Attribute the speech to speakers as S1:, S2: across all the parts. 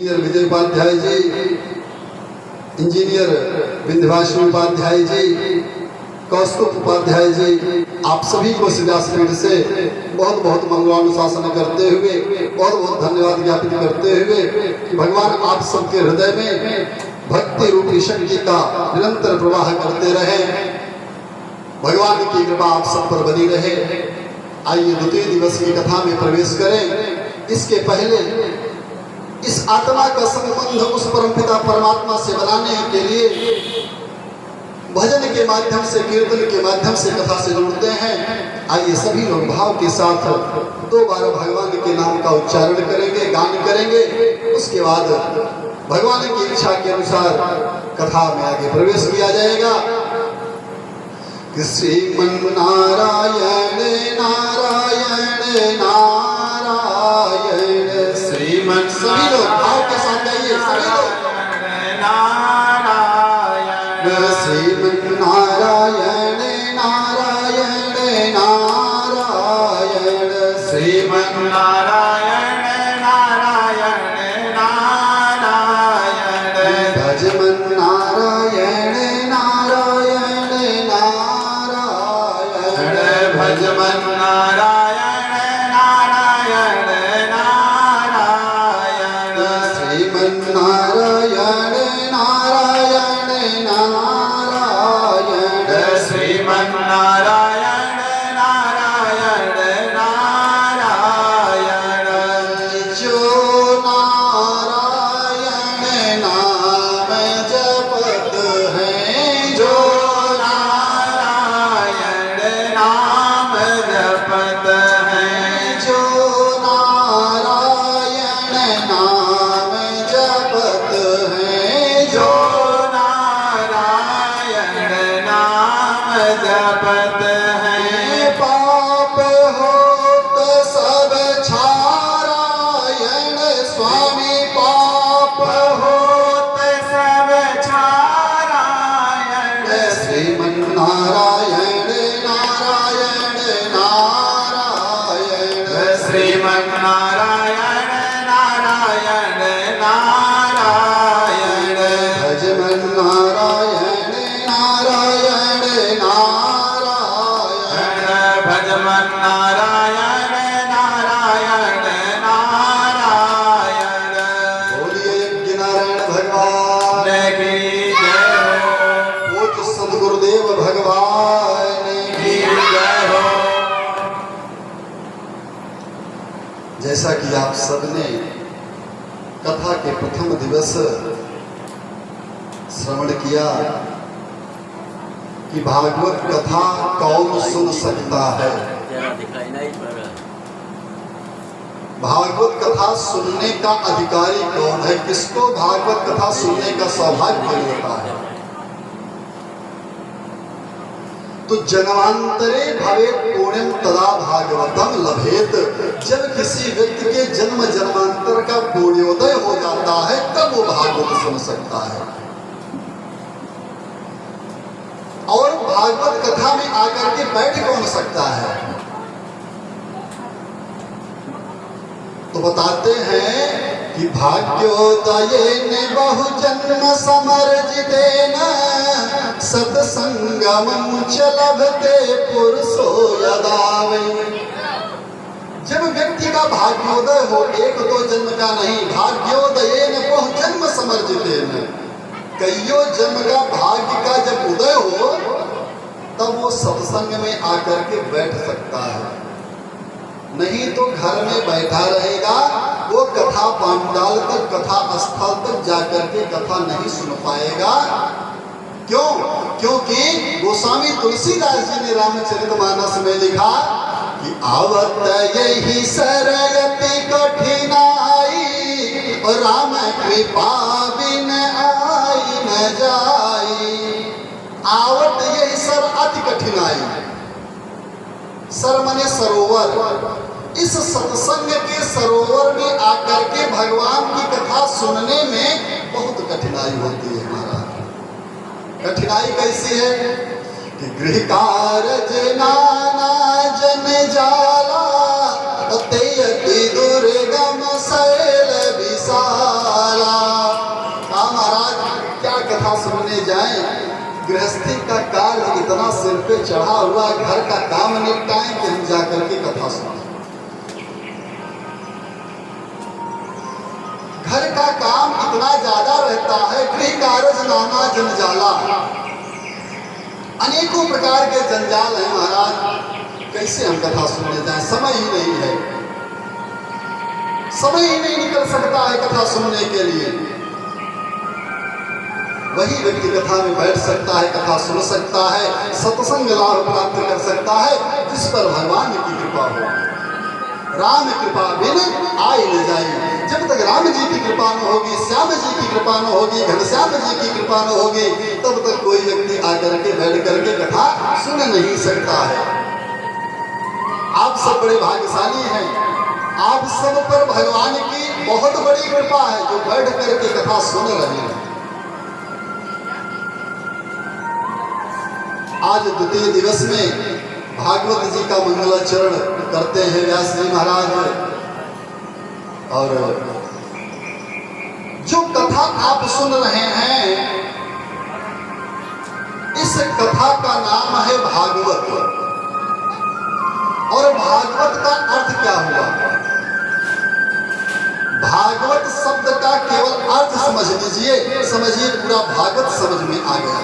S1: Engineer विजय Upadhyay ji, engineer Vindhyavasini Upadhyay ji, कौस्तुभ उपाध्याय जी, आप सभी को व्यासपीठ से बहुत बहुत मंगलानुशासन करते हुए बहुत बहुत धन्यवाद ज्ञापित करते हुए कि भगवान आप सबके हृदय में भक्ति रूपी शक्ति का निरंतर प्रवाह करते रहे, भगवान की कृपा आप सब पर बनी रहे। आइए द्वितीय दिवस की कथा में प्रवेश करें। इसके पहले इस आत्मा का संबंध उस परमपिता परमात्मा से बनाने के लिए भजन के माध्यम से, कीर्तन के माध्यम से कथा से जुड़ते हैं। आइए सभी लोग भाव के साथ 2 बार भगवान के नाम का उच्चारण करेंगे, गान करेंगे। उसके बाद भगवान की इच्छा के अनुसार कथा में आगे प्रवेश किया जाएगा। श्रीमन नारायण नारायण नारायण, श्रीमन, सभी लोग भाव के साथ गाइए, सभी लोग नारायण, श्रीमन नारायण नारायण नारायण, श्रीमन नारायण नारायण नारायण, भजमन नारायण नारायण नारायण, भजमन नारायण नारायण नारायण, श्रीमन नारायण नारायण नारायण, श्रीमन नारायण नारायण नारायण, जो नारायण नाम जपत है, जो नारायण नाम जपत है, जो नारायण नाम जपत है, जो नारायण नाम जपत है, पाप होत सब छारायण स्वामी, पाप होत सब छारायण, श्रीमन नारायण नारायण नारायण, श्रीमन नारायण नारायण नारायण, भजमन नारायण नारायण नारायण, भजमन नारायण नारायण नारायण। बोलिए यज्ञ नारायण भगवान की जय हो, पूज्य सद्गुरुदेव भगवान की जय हो। जैसा कि आप सबने कथा के प्रथम दिवस श्रवण किया कि भागवत कथा कौन सुन सकता है। भागवत कथा सुनने का अधिकारी कौन है, किसको भागवत कथा सुनने का सौभाग्य होता है। तो जन्मांतरे भवेत् पुण्यम तदा भागवतम लभेत, जब किसी व्यक्ति के जन्म जन्मांतर का पुण्योदय हो जाता है तब वो भागवत सुन सकता है। और भागवत कथा में आकर के बैठ कौन सकता है, तो बताते हैं कि भाग्योदयेन बहुजन्म समर्जितेन सत्संगमं च लभते पुरुषो यदा वै। जब व्यक्ति का भाग्योदय हो, 1-2 जन्म का नहीं, भाग्योदयेन बहुजन्म समर्जितेन, कईयों जन्म का भाग्य का जब उदय हो तब वो सत्संग में आकर के बैठ सकता है। नहीं तो घर में बैठा रहेगा, वो कथा पांडाल तक, कथा स्थल तक जाकर के कथा नहीं सुन पाएगा। क्यों? क्योंकि गोस्वामी तुलसीदास जी ने रामचरितमानस में लिखा कि आवत यही सरयति कठिनाई, और राम कृपा बिन आई न जाई। आवत यही सर अति कठिनाई, सर मने सरोवर, इस सत्संग के सरोवर में आकर के भगवान की कथा सुनने में बहुत कठिनाई होती है। महाराज, कठिनाई कैसी है कि गृह कारज नाना जन जाला, ते अति दुर्गम शैल विशाल, गृहस्थी का काल इतना सिर पे चढ़ा हुआ, घर का काम निपटाएं कि हम जाकर के कथा सुनाएं। घर का काम इतना ज्यादा रहता है, गृह कारज नाना जंजाला, अनेकों प्रकार के जंजाल हैं महाराज। कैसे हम कथा सुनने जाएं, समय ही नहीं है, समय ही नहीं निकल सकता है कथा सुनने के लिए। वही व्यक्ति कथा में बैठ सकता है, कथा सुन सकता है, सत्संग लाभ प्राप्त कर सकता है जिस पर भगवान की कृपा हो। राम कृपा बिन आए न जाए। जब तक राम जी की कृपा न होगी, श्याम जी की कृपा न होगी, घनश्याम जी की कृपा न होगी, तब तक कोई व्यक्ति आकर के बैठ करके कथा सुन नहीं सकता है। आप सब बड़े भाग्यशाली हैं, आप सब पर भगवान की बहुत बड़ी कृपा है जो बैठ करके कथा सुन रहे हैं। आज द्वितीय दिवस में भागवत जी का मंगलाचरण करते हैं व्यास जी महाराज। और जो कथा आप सुन रहे हैं, इस कथा का नाम है भागवत। और भागवत का अर्थ क्या हुआ? भागवत शब्द का केवल अर्थ समझ लीजिए, समझिए पूरा भागवत समझ में आ गया।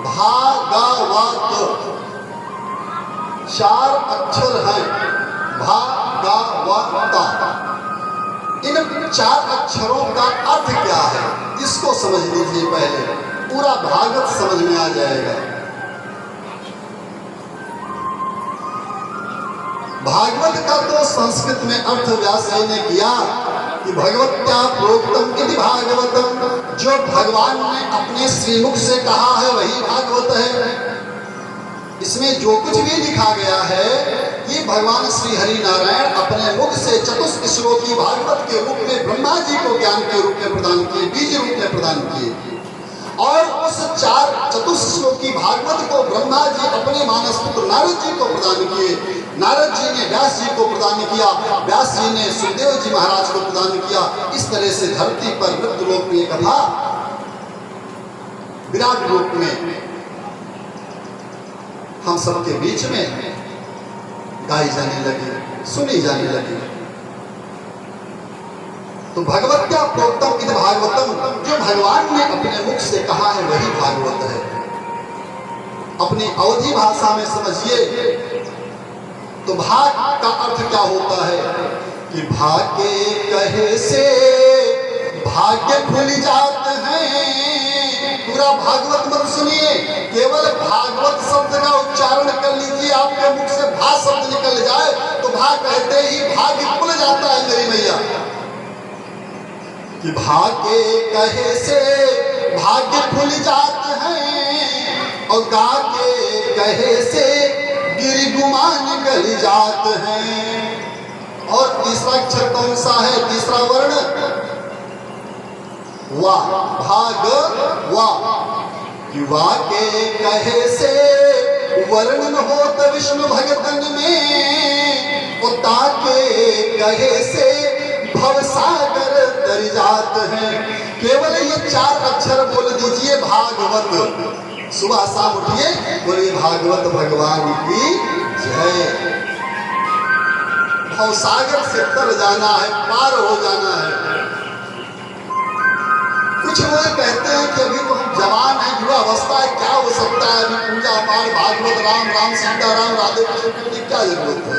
S1: भागवत 4 अक्षर हैं, भागवत। इन 4 अक्षरों का अर्थ क्या है इसको समझ लीजिए पहले, पूरा भागवत समझ में आ जाएगा। भागवत का तो संस्कृत में अर्थ व्यास जी ने किया कि भगवत्या प्रोक्तम इति भागवतम, जो भगवान ने अपने श्रीमुख से कहा है वही भागवत है। इसमें जो कुछ भी लिखा गया है ये भगवान श्री हरि नारायण अपने मुख से चतुष्क श्लोकी भागवत के रूप में ब्रह्मा जी को ज्ञान के रूप में प्रदान किए, बीज रूप में प्रदान किए। और उस 4 चतुश्लोकी भागवत को ब्रह्मा जी अपने मानस पुत्र नारद जी को प्रदान किए। नारद जी ने व्यास जी को प्रदान किया, व्यास जी ने सुखदेव जी महाराज को प्रदान किया। इस तरह से धरती पर मृत्युलोक में कथा विराट रूप में हम सबके बीच में गाई जाने लगी, सुनी जाने लगी। तो भगवत्या प्रोक्तम इति भागवतम, जो भगवान ने अपने मुख से कहा है वही भागवत है। अपनी अवधि भाषा में समझिए तो भाग का अर्थ क्या होता है कि भाग्य कहे से भाग्य खुल जाते हैं। पूरा भागवत मत सुनिए, केवल भागवत शब्द का उच्चारण कर लीजिए, आपके मुख से भा शब्द निकल जाए तो भा कहते ही भाग्य खुल जाता है मेरी मैया। कि भाग्य कहे से भाग्य खुल जाते हैं और गा के कहे से गिरगुमान गल जाते हैं। और तीसरा अक्षर कौन सा है? तीसरा वर्ण वा, भाग वा। युवा के कहे से वर्णन होत विष्णु भगतन में, उता के कहे से भवसागर तर जात हैं। केवल ये 4 अक्षर बोल दीजिए भागवत। सुबह शाम उठिए बोलिए भागवत भगवान की जय। भवसागर से तर जाना है, पार हो जाना है। कुछ लोग कहते हैं कि अभी तो हम जवान हैं, युवा अवस्था है, क्या हो सकता है, अभी पूजा पाठ भागवत राम राम सीताराम राधे कृष्ण की क्या जरूरत है।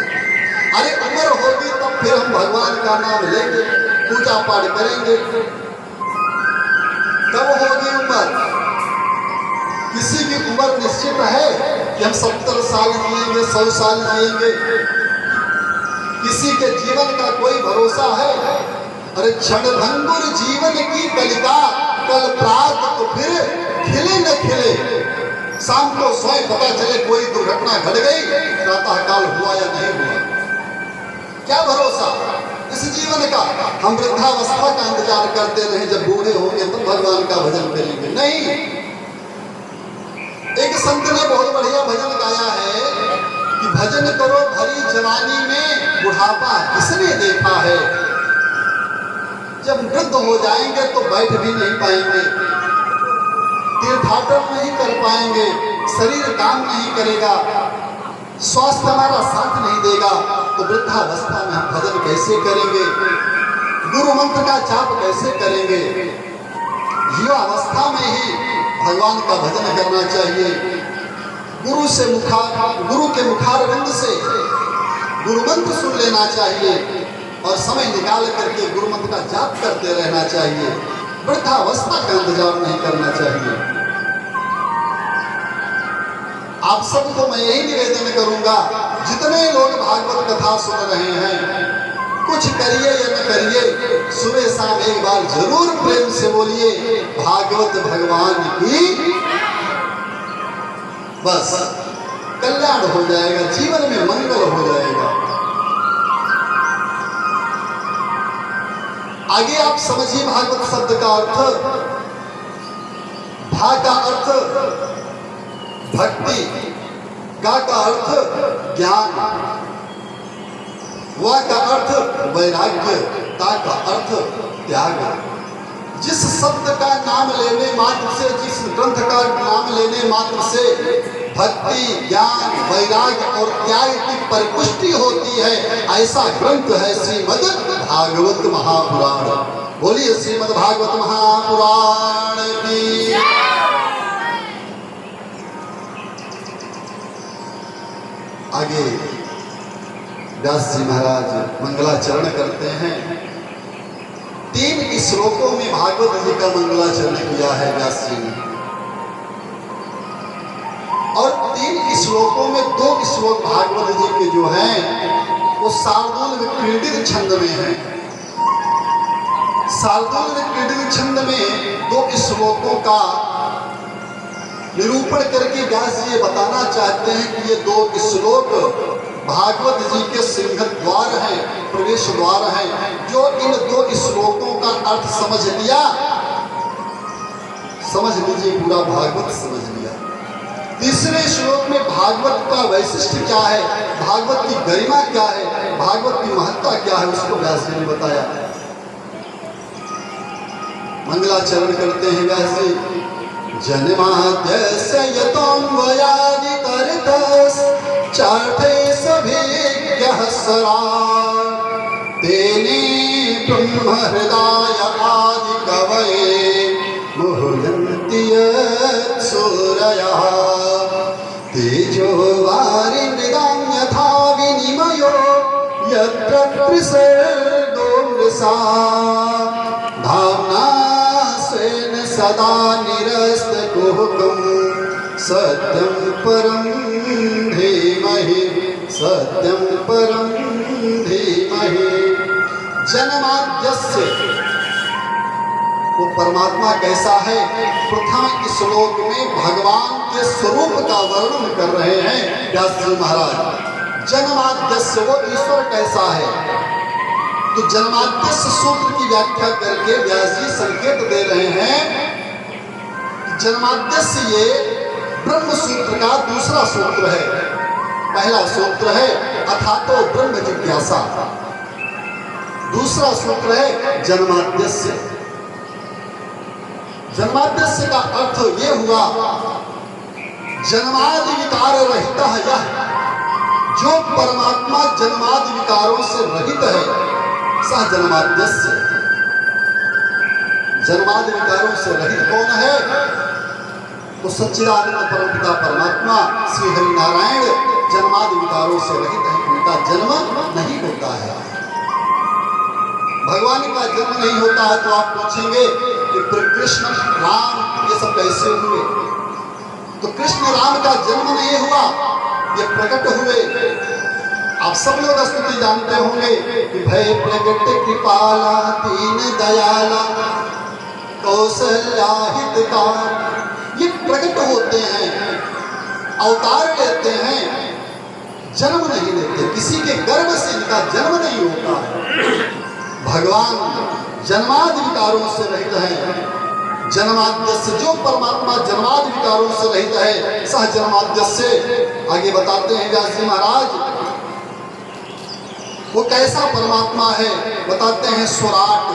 S1: अरे उम्र होगी तब फिर हम भगवान का नाम लेंगे, पूजा पाठ करेंगे। कब होगी उम्र? किसी की उम्र निश्चित है कि हम 70 साल जिएंगे, 100 साल जिएंगे? किसी के जीवन का कोई भरोसा है? अरे क्षणभंगुर जीवन की कलिका, कल प्रात तो फिर खिले न खिले। शाम को स्वयं पता चले कोई दुर्घटना घट गई, प्रातः काल हुआ या नहीं हुआ, क्या भरोसा इस जीवन का। हम वृद्धावस्था का इंतजार करते रहे, जब बूढ़े होंगे तो भगवान का भजन करेंगे। नहीं, एक संत ने बहुत बढ़िया भजन गाया है कि भजन करो भरी जवानी में, बुढ़ापा किसने देखा है। जब वृद्ध हो जाएंगे तो बैठ भी नहीं पाएंगे। तीर्थाटन नहीं कर पाएंगे, शरीर काम नहीं करेगा, स्वास्थ्य हमारा साथ नहीं देगा, तो वृद्धावस्था में हम भजन कैसे करेंगे, गुरु मंत्र का जाप कैसे करेंगे। युवा अवस्था में ही भगवान का भजन करना चाहिए। गुरु के मुखारविंद से गुरु मंत्र सुन लेना चाहिए और समय निकाल करके गुरु मंत्र का जाप करते रहना चाहिए। वृद्धावस्था का इंतजार नहीं करना चाहिए। आप सबको मैं यही निवेदन करूंगा, जितने लोग भागवत कथा सुन रहे हैं, कुछ करिए या न करिए, सुबह शाम एक बार जरूर प्रेम से बोलिए भागवत भगवान की। बस कल्याण हो जाएगा, जीवन में मंगल हो जाएगा। आगे आप समझिए भागवत शब्द का अर्थ। भा का अर्थ भक्ति, गा का अर्थ ज्ञान, वा का अर्थ वैराग्य, ता का अर्थ त्याग। जिस शब्द का नाम लेने मात्र से, जिस ग्रंथ का नाम लेने मात्र से भक्ति, ज्ञान, वैराग्य और त्याग की परिपुष्टि होती है, ऐसा ग्रंथ है श्रीमद् भागवत महापुराण। बोलिए श्रीमद् भागवत महापुराण की। आगे व्यास जी महाराज मंगलाचरण करते हैं। 3 श्लोकों में भागवत जी का मंगलाचरण किया है व्यास जी ने, और 3 श्लोकों में 2 श्लोक भागवत जी के जो हैं वो शार्दूल क्रीडित छंद में हैं। शार्दूल क्रीडित छंद में 2 श्लोकों का निरूपण करके व्यास जी ये बताना चाहते हैं कि ये 2 श्लोक भागवत जी के सिंह द्वार हैं, प्रवेश द्वार हैं। जो इन 2 श्लोकों का अर्थ समझ लिया, समझ लीजिए पूरा भागवत समझ लिया। तीसरे श्लोक में भागवत का वैशिष्ट क्या है, भागवत की गरिमा क्या है, भागवत की महत्ता क्या है, उसको व्यास जी ने बताया। मंगलाचरण करते हैं व्यास जी। जन्माद्यस्य यतोऽन्वयादितरतस् चार्थे सभिज्ञः स्वराट् तेने ब्रह्महृदाय आदिकवये मुह्यन्ति यत्सूरयः तेजो वारिमृदां यथा विनिमयो यत्र त्रिसर्गो मृषा धाम्ना स्वेन सदा निरस्तकुहकं सत्यं परं धीमहि, सत्यं परं धीमहि। जन्माद्यस्य, वो परमात्मा कैसा है, प्रथम श्लोक में भगवान के स्वरूप का वर्णन कर रहे हैं व्यास जी महाराज। जन्माद्यस्य, वो ईश्वर कैसा है, तो जन्माद्यस्य सूत्र की व्याख्या करके व्यास जी संकेत दे रहे हैं। जन्माद्यस्य ये ब्रह्म सूत्र का दूसरा सूत्र है। पहला सूत्र है अथातो ब्रह्म जिज्ञासा, दूसरा सूत्र है जन्माद्यस्य। जन्माद्यस्य का अर्थ ये हुआ जन्मादि विकार रहित है, जो परमात्मा जन्मादि विकारों से रहित है, सह जन्माद्यस्य। जन्मादि विकारों से रहित कौन है, तो सच्चिदानंद परमपिता परमात्मा श्री हरि नारायण जन्मादि विकारों से रहित है, उनका जन्म नहीं होता है। भगवान का जन्म नहीं होता है तो आप पूछेंगे कि कृष्ण राम ये सब कैसे हुए, तो कृष्ण राम का जन्म नहीं हुआ, ये प्रकट हुए। आप सब लोग स्तुति जानते होंगे कि भय प्रकट कृपाला दीन दयाला कौशल्या हितकार, ये प्रकट होते हैं, अवतार लेते हैं, जन्म नहीं लेते, किसी के गर्भ से इनका जन्म नहीं होता है। भगवान जन्मादि विकारों से रहित है। जन्माद्यस्य, जो परमात्मा जन्मादि विकारों से रहित है, सह जन्माद्यस्य। आगे बताते हैं व्यास जी महाराज वो कैसा परमात्मा है, बताते हैं स्वराट।